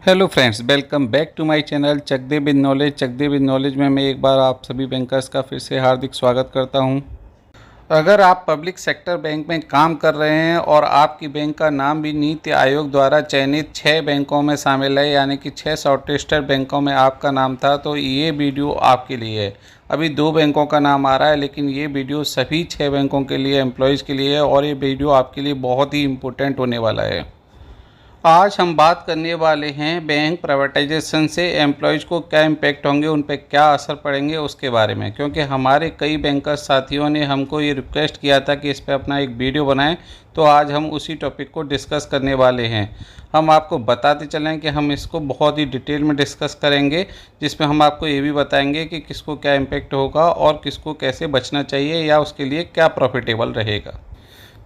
Hello friends, welcome back to my channel Chak De with knowledge. Chak De with knowledge में मैं एक बार आप सभी बैंकर्स का फिर से हार्दिक स्वागत करता हूं। अगर आप पब्लिक सेक्टर बैंक में काम कर रहे हैं और आपकी बैंक का नाम भी नीति आयोग द्वारा चयनित 6 बैंकों में शामिल है, यानी कि 6 शॉर्टलिस्टेड बैंकों में आपका नाम था, तो ये वीडियो आपके लिए है। अभी 2 बैंकों का नाम आ रहा है, लेकिन ये वीडियो सभी 6 बैंकों के लिए, एम्प्लॉयज़ के लिए है और ये वीडियो आपके लिए बहुत ही इम्पोर्टेंट होने वाला है। आज हम बात करने वाले हैं बैंक प्राइवेटाइजेशन से एम्प्लॉयज़ को क्या इम्पैक्ट होंगे, उन पर क्या असर पड़ेंगे उसके बारे में। क्योंकि हमारे कई बैंकर्स साथियों ने हमको ये रिक्वेस्ट किया था कि इस पर अपना एक वीडियो बनाएं, तो आज हम उसी टॉपिक को डिस्कस करने वाले हैं। हम आपको बताते चलें कि हम इसको बहुत ही डिटेल में डिस्कस करेंगे, जिसमें हम आपको ये भी बताएंगे कि किसको क्या इम्पैक्ट होगा और किसको कैसे बचना चाहिए या उसके लिए क्या प्रॉफिटेबल रहेगा।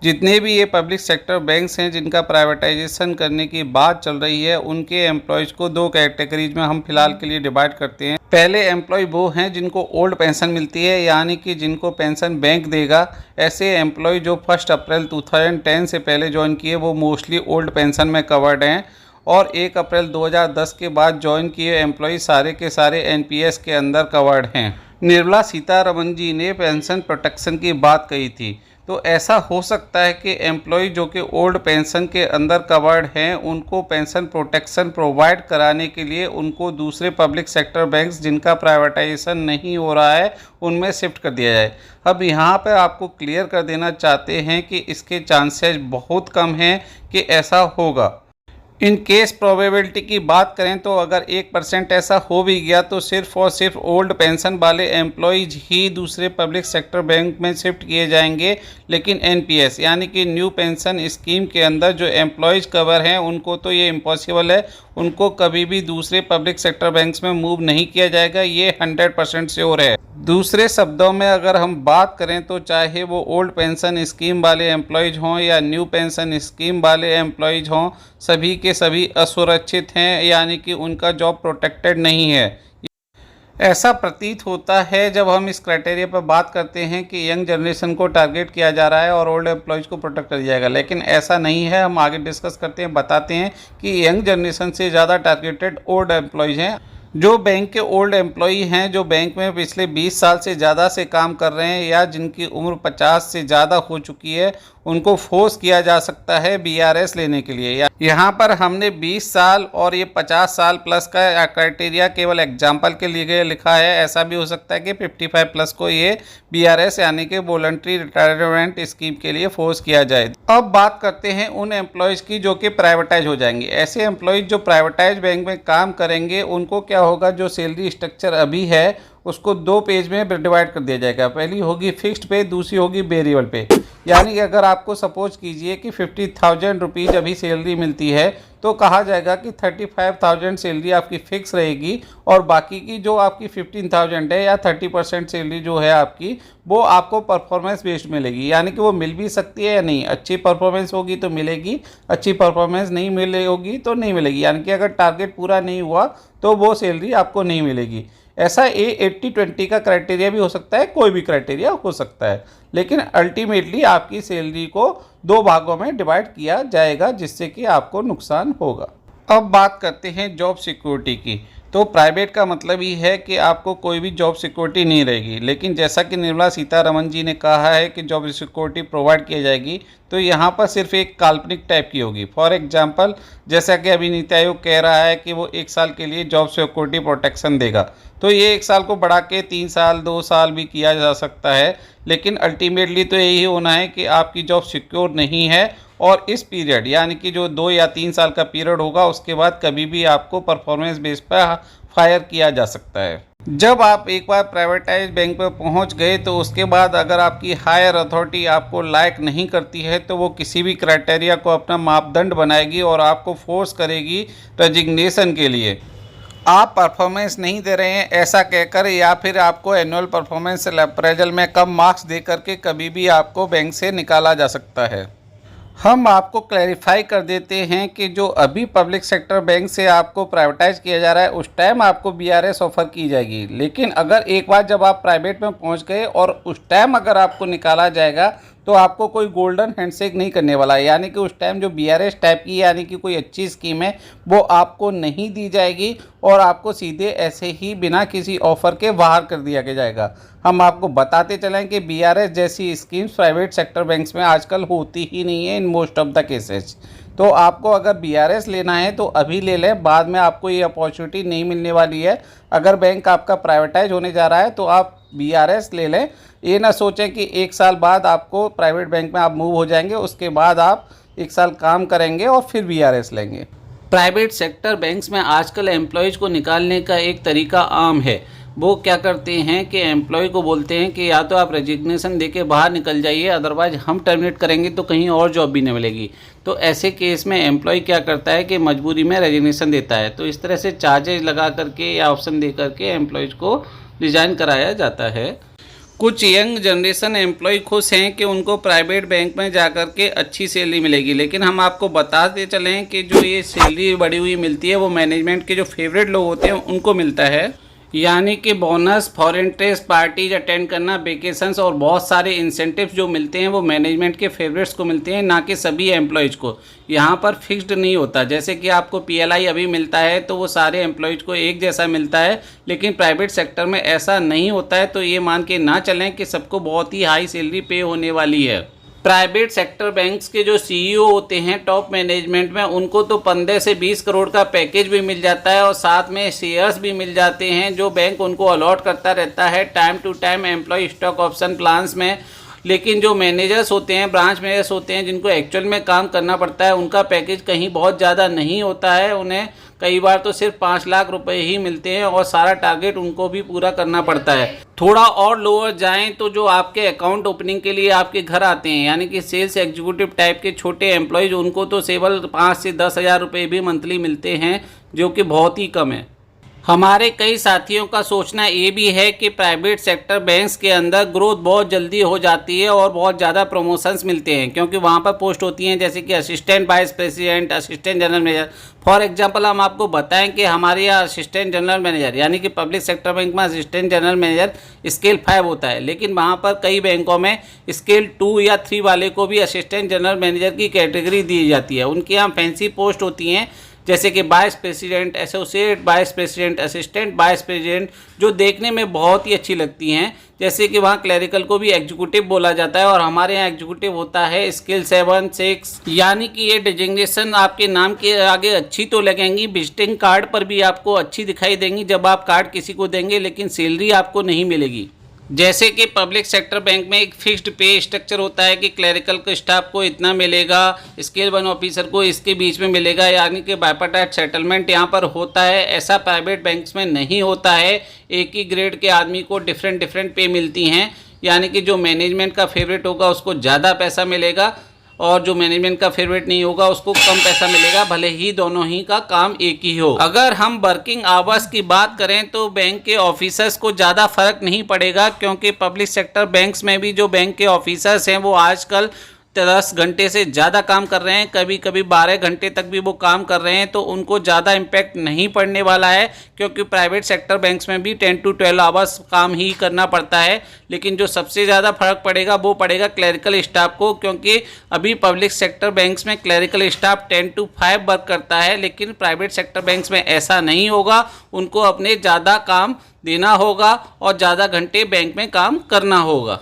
जितने भी ये पब्लिक सेक्टर बैंक्स हैं जिनका प्राइवेटाइजेशन करने की बात चल रही है, उनके एम्प्लॉयज़ को 2 कैटेगरीज में हम फिलहाल के लिए डिवाइड करते हैं। पहले एम्प्लॉय वो हैं जिनको ओल्ड पेंशन मिलती है, यानी कि जिनको पेंशन बैंक देगा। ऐसे एम्प्लॉय जो 1 अप्रैल 2010 से पहले ज्वाइन किए वो मोस्टली ओल्ड पेंशन में कवर्ड हैं, और 1 अप्रैल 2010 के बाद ज्वाइन किए एम्प्लॉय सारे के सारे एनपीएस के अंदर कवर्ड हैं। निर्मला सीतारमण जी ने पेंशन प्रोटेक्शन की बात कही थी, तो ऐसा हो सकता है कि एम्प्लॉय जो कि ओल्ड पेंशन के अंदर कवर्ड हैं, उनको पेंशन प्रोटेक्शन प्रोवाइड कराने के लिए उनको दूसरे पब्लिक सेक्टर बैंक्स जिनका प्राइवेटाइजेशन नहीं हो रहा है उनमें शिफ्ट कर दिया जाए। अब यहाँ पर आपको क्लियर कर देना चाहते हैं कि इसके चांसेस बहुत कम हैं कि ऐसा होगा। इन केस प्रोबेबिलिटी की बात करें तो अगर 1% ऐसा हो भी गया तो सिर्फ और सिर्फ ओल्ड पेंशन वाले एम्प्लॉयज़ ही दूसरे पब्लिक सेक्टर बैंक में शिफ्ट किए जाएंगे। लेकिन एनपीएस यानी कि न्यू पेंशन स्कीम के अंदर जो एम्प्लॉयज़ कवर हैं उनको तो ये इम्पॉसिबल है, उनको कभी भी दूसरे पब्लिक सेक्टर बैंक्स में मूव नहीं किया जाएगा, ये 100% श्योर है। दूसरे शब्दों में अगर हम बात करें तो चाहे वो ओल्ड पेंशन स्कीम वाले एम्प्लॉयज़ हों या न्यू पेंशन स्कीम वाले एम्प्लॉयज़ हों, सभी के सभी असुरक्षित हैं, यानी कि उनका जॉब प्रोटेक्टेड नहीं है। ऐसा प्रतीत होता है जब हम इस क्राइटेरिया पर बात करते हैं कि यंग जनरेशन को टारगेट किया जा रहा है और ओल्ड एम्प्लॉयज़ को प्रोटेक्ट किया जाएगा, लेकिन ऐसा नहीं है। हम आगे डिस्कस करते हैं, बताते हैं कि यंग जनरेशन से ज़्यादा टारगेटेड ओल्ड एम्प्लॉयज़ हैं। जो बैंक के ओल्ड एम्प्लॉई हैं, जो बैंक में पिछले 20 साल से ज़्यादा से काम कर रहे हैं या जिनकी उम्र 50 से ज़्यादा हो चुकी है, उनको फोर्स किया जा सकता है बीआरएस लेने के लिए। यहाँ पर हमने 20 साल और ये 50 साल प्लस का क्राइटेरिया केवल एग्जाम्पल के लिए लिखा है। ऐसा भी हो सकता है कि 55 प्लस को ये बीआरएस यानी कि वॉलंटरी रिटायरमेंट स्कीम के लिए फोर्स किया जाए। अब बात करते हैं उन एम्प्लॉयज़ की जो कि प्राइवेटाइज हो जाएंगे। ऐसे एम्प्लॉयज़ जो प्राइवेटाइज बैंक में काम करेंगे उनको क्या होगा, जो सैलरी स्ट्रक्चर अभी है उसको 2 पेज में डिवाइड कर दिया जाएगा। पहली होगी फिक्स्ड पे, दूसरी होगी वेरिएबल पे। यानी कि अगर आपको सपोज कीजिए कि 50,000 रुपीज़ अभी सैलरी मिलती है, तो कहा जाएगा कि 35,000 सैलरी आपकी फिक्स रहेगी और बाकी की जो आपकी 15,000 है या 30% सैलरी जो है आपकी, वो आपको परफॉर्मेंस बेस्ड मिलेगी। यानी कि वो मिल भी सकती है या नहीं, अच्छी परफॉर्मेंस होगी तो मिलेगी, अच्छी परफॉर्मेंस नहीं मिले होगी तो नहीं मिलेगी। यानी कि अगर टारगेट पूरा नहीं हुआ तो वो सैलरी आपको नहीं मिलेगी। ऐसा 80-20 का क्राइटेरिया भी हो सकता है, कोई भी क्राइटेरिया हो सकता है, लेकिन अल्टीमेटली आपकी सैलरी को 2 भागों में डिवाइड किया जाएगा, जिससे कि आपको नुकसान होगा। अब बात करते हैं जॉब सिक्योरिटी की। तो प्राइवेट का मतलब ही है कि आपको कोई भी जॉब सिक्योरिटी नहीं रहेगी, लेकिन जैसा कि निर्मला सीतारमण जी ने कहा है कि जॉब सिक्योरिटी प्रोवाइड की जाएगी, तो यहाँ पर सिर्फ एक काल्पनिक टाइप की होगी। फॉर एग्जांपल, जैसा कि अभी नीति आयोग कह रहा है कि वो 1 साल के लिए जॉब सिक्योरिटी प्रोटेक्शन देगा, तो ये 1 साल को बढ़ा के 3 साल 2 साल भी किया जा सकता है, लेकिन अल्टीमेटली तो यही होना है कि आपकी जॉब सिक्योर नहीं है और इस पीरियड यानी कि जो 2 या 3 साल का पीरियड होगा उसके बाद कभी भी आपको परफॉर्मेंस बेस पर फायर किया जा सकता है। जब आप एक बार प्राइवेटाइज बैंक पर पहुंच गए तो उसके बाद अगर आपकी हायर अथॉरिटी आपको लायक नहीं करती है तो वो किसी भी क्राइटेरिया को अपना मापदंड बनाएगी और आपको फोर्स करेगी रेजिग्नेशन के लिए। आप परफॉर्मेंस नहीं दे रहे हैं ऐसा कहकर, या फिर आपको एनुअल परफॉर्मेंस अप्रेजल में कम मार्क्स दे करके कभी भी आपको बैंक से निकाला जा सकता है। हम आपको क्लैरिफाई कर देते हैं कि जो अभी पब्लिक सेक्टर बैंक से आपको प्राइवेटाइज किया जा रहा है उस टाइम आपको बीआरएस ऑफर की जाएगी, लेकिन अगर एक बार जब आप प्राइवेट में पहुंच गए और उस टाइम अगर आपको निकाला जाएगा तो आपको कोई गोल्डन हैंडशेक नहीं करने वाला है, यानी कि उस टाइम जो बीआरएस टाइप की यानी कि कोई अच्छी स्कीम है वो आपको नहीं दी जाएगी और आपको सीधे ऐसे ही बिना किसी ऑफ़र के बाहर कर दिया जाएगा। हम आपको बताते चलें कि बीआरएस जैसी स्कीम्स प्राइवेट सेक्टर बैंक्स में आजकल होती ही नहीं है in most of the cases. तो आपको अगर बीआरएस लेना है तो अभी ले लें, बाद में आपको ये अपॉर्चुनिटी नहीं मिलने वाली है। अगर बैंक आपका प्राइवेटाइज होने जा रहा है तो आप बीआरएस ले लें। ये ना सोचें कि 1 साल बाद आपको प्राइवेट बैंक में आप मूव हो जाएंगे, उसके बाद आप 1 साल काम करेंगे और फिर बीआरएस लेंगे। प्राइवेट सेक्टर बैंक्स में आजकल एम्प्लॉयज़ को निकालने का एक तरीका आम है। वो क्या करते हैं कि एम्प्लॉय को बोलते हैं कि या तो आप रेजिग्नेशन देके बाहर निकल जाइए, अदरवाइज हम टर्मिनेट करेंगे तो कहीं और जॉब भी नहीं मिलेगी। तो ऐसे केस में एम्प्लॉय क्या करता है कि मजबूरी में रेजिग्नेशन देता है। तो इस तरह से चार्जेज लगा करके या ऑप्शन दे करके एम्प्लॉयज़ को रिजाइन कराया जाता है। कुछ यंग जनरेशन एम्प्लॉय खुश हैं कि उनको प्राइवेट बैंक में जाकर के अच्छी सैलरी मिलेगी, लेकिन हम आपको बताते चलें कि जो ये सैलरी बढ़ी हुई मिलती है वो मैनेजमेंट के जो फेवरेट लोग होते हैं उनको मिलता है। यानी कि bonus, foreign trips, parties attend करना, वेकेशंस और बहुत सारे इंसेंटिव्स जो मिलते हैं वो मैनेजमेंट के फेवरेट्स को मिलते हैं, ना कि सभी एम्प्लॉयज़ को। यहाँ पर फिक्स्ड नहीं होता। जैसे कि आपको पीएलआई अभी मिलता है तो वो सारे एम्प्लॉयज़ को एक जैसा मिलता है, लेकिन प्राइवेट सेक्टर में ऐसा नहीं होता है। तो ये मान के ना चलें कि सबको बहुत ही हाई सैलरी पे होने वाली है। प्राइवेट सेक्टर बैंक्स के जो सीईओ होते हैं टॉप मैनेजमेंट में, उनको तो 15 से 20 करोड़ का पैकेज भी मिल जाता है और साथ में शेयर्स भी मिल जाते हैं जो बैंक उनको अलॉट करता रहता है time to time employ stock option plans में। लेकिन जो मैनेजर्स होते हैं, ब्रांच मैनेजर्स होते हैं, जिनको एक्चुअल में काम करना पड़ता है, उनका पैकेज कहीं बहुत ज़्यादा नहीं होता है। उन्हें कई बार तो सिर्फ 5 लाख रुपए ही मिलते हैं और सारा टारगेट उनको भी पूरा करना पड़ता है। थोड़ा और लोअर जाएं तो जो आपके अकाउंट ओपनिंग के लिए आपके घर आते हैं, यानी कि सेल्स एग्जीक्यूटिव टाइप के छोटे एम्प्लॉयज़, उनको तो केवल 5 से 10 हज़ार रुपये भी मंथली मिलते हैं, जो कि बहुत ही कम है। हमारे कई साथियों का सोचना ये भी है कि प्राइवेट सेक्टर बैंक्स के अंदर ग्रोथ बहुत जल्दी हो जाती है और बहुत ज़्यादा प्रमोशंस मिलते हैं, क्योंकि वहाँ पर पोस्ट होती हैं जैसे कि assistant vice president, assistant general manager. For example हम आपको बताएं कि हमारे यहाँ असिस्टेंट जनरल मैनेजर यानी कि पब्लिक सेक्टर बैंक में असिस्टेंट जनरल मैनेजर स्केल 5 होता है, लेकिन वहाँ पर कई बैंकों में स्केल 2 या 3 वाले को भी असिस्टेंट जनरल मैनेजर की कैटेगरी दी जाती है। उनके यहाँ फैंसी पोस्ट होती हैं जैसे कि vice president, associate vice president, assistant vice president, जो देखने में बहुत ही अच्छी लगती हैं। जैसे कि वहाँ क्लरिकल को भी एग्जीक्यूटिव बोला जाता है और हमारे यहाँ एग्जीक्यूटिव होता है स्केल 7, 6। यानी कि ये डिजिग्नेशन आपके नाम के आगे अच्छी तो लगेंगी, विजिटिंग कार्ड पर भी आपको अच्छी दिखाई देंगी जब आप कार्ड किसी को देंगे, लेकिन सैलरी आपको नहीं मिलेगी। जैसे कि पब्लिक सेक्टर बैंक में एक फिक्स्ड पे स्ट्रक्चर होता है कि क्लरिकल के स्टाफ को इतना मिलेगा, स्केल 1 ऑफिसर को इसके बीच में मिलेगा, यानी कि बाइपार्टाइट सेटलमेंट यहाँ पर होता है। ऐसा प्राइवेट बैंक्स में नहीं होता है। एक ही ग्रेड के आदमी को डिफरेंट पे मिलती हैं, यानी कि जो मैनेजमेंट का फेवरेट होगा उसको ज़्यादा पैसा मिलेगा और जो मैनेजमेंट का फेवरेट नहीं होगा उसको कम पैसा मिलेगा, भले ही दोनों ही का काम एक ही हो। अगर हम वर्किंग आवर्स की बात करें तो बैंक के ऑफिसर्स को ज़्यादा फर्क नहीं पड़ेगा, क्योंकि पब्लिक सेक्टर बैंक्स में भी जो बैंक के ऑफिसर्स हैं वो आजकल 10 घंटे से ज़्यादा काम कर रहे हैं, कभी कभी 12 घंटे तक भी वो काम कर रहे हैं। तो उनको ज़्यादा इम्पैक्ट नहीं पड़ने वाला है, क्योंकि प्राइवेट सेक्टर बैंक्स में भी 10 to 12 आवर्स काम ही करना पड़ता है। लेकिन जो सबसे ज़्यादा फर्क पड़ेगा वो पड़ेगा क्लरिकल स्टाफ को, क्योंकि अभी पब्लिक सेक्टर बैंक्स में क्लरिकल स्टाफ 10 to 5 वर्क करता है, लेकिन प्राइवेट सेक्टर बैंक्स में ऐसा नहीं होगा। उनको अपने ज़्यादा काम देना होगा और ज़्यादा घंटे बैंक में काम करना होगा।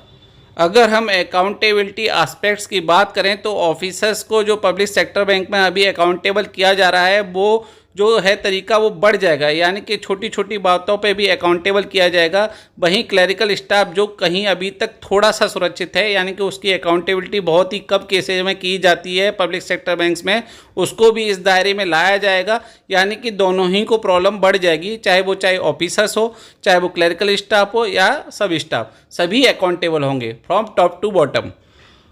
अगर हम अकाउंटेबिलिटी एस्पेक्ट्स की बात करें तो ऑफिसर्स को जो पब्लिक सेक्टर बैंक में अभी अकाउंटेबल किया जा रहा है वो जो है तरीका वो बढ़ जाएगा, यानी कि छोटी छोटी बातों पे भी अकाउंटेबल किया जाएगा। वहीं क्लरिकल स्टाफ जो कहीं अभी तक थोड़ा सा सुरक्षित है, यानी कि उसकी अकाउंटेबिलिटी बहुत ही कम केसेज में की जाती है पब्लिक सेक्टर बैंक्स में, उसको भी इस दायरे में लाया जाएगा। यानी कि दोनों ही को प्रॉब्लम बढ़ जाएगी, चाहे ऑफिसर्स हो, चाहे वो क्लरिकल स्टाफ हो या सब स्टाफ, सभी अकाउंटेबल होंगे फ्रॉम टॉप टू बॉटम।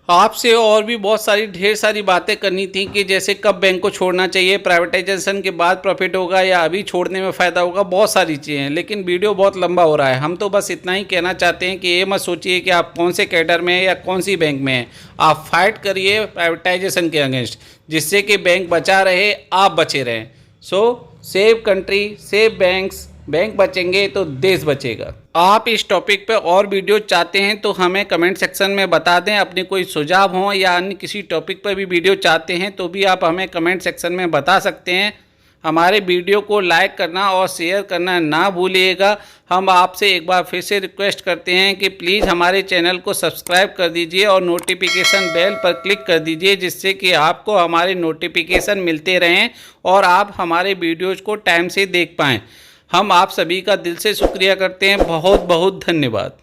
आपसे और भी बहुत सारी ढेर सारी बातें करनी थी कि जैसे कब बैंक को छोड़ना चाहिए, प्राइवेटाइजेशन के बाद प्रॉफिट होगा या अभी छोड़ने में फ़ायदा होगा, बहुत सारी चीज़ें हैं, लेकिन वीडियो बहुत लंबा हो रहा है। हम तो बस इतना ही कहना चाहते हैं कि ये मत सोचिए कि आप कौन से कैडर में हैं या कौन सी बैंक में हैं। आप फाइट करिए प्राइवेटाइजेशन के अगेंस्ट, जिससे कि बैंक बचा रहे, आप बचे रहें। सो save country, save banks, bank बचेंगे तो देश बचेगा। आप इस टॉपिक पे और वीडियो चाहते हैं तो हमें कमेंट सेक्शन में बता दें। अपने कोई सुझाव हो या अन्य किसी टॉपिक पर भी वीडियो चाहते हैं तो भी आप हमें कमेंट सेक्शन में बता सकते हैं। हमारे वीडियो को लाइक करना और शेयर करना ना भूलिएगा। हम आपसे एक बार फिर से रिक्वेस्ट करते हैं कि प्लीज़ हमारे चैनल को सब्सक्राइब कर दीजिए और नोटिफिकेशन बेल पर क्लिक कर दीजिए, जिससे कि आपको हमारे नोटिफिकेशन मिलते रहें और आप हमारे वीडियोज़ को टाइम से देख पाएँ। हम आप सभी का दिल से शुक्रिया करते हैं। बहुत बहुत धन्यवाद।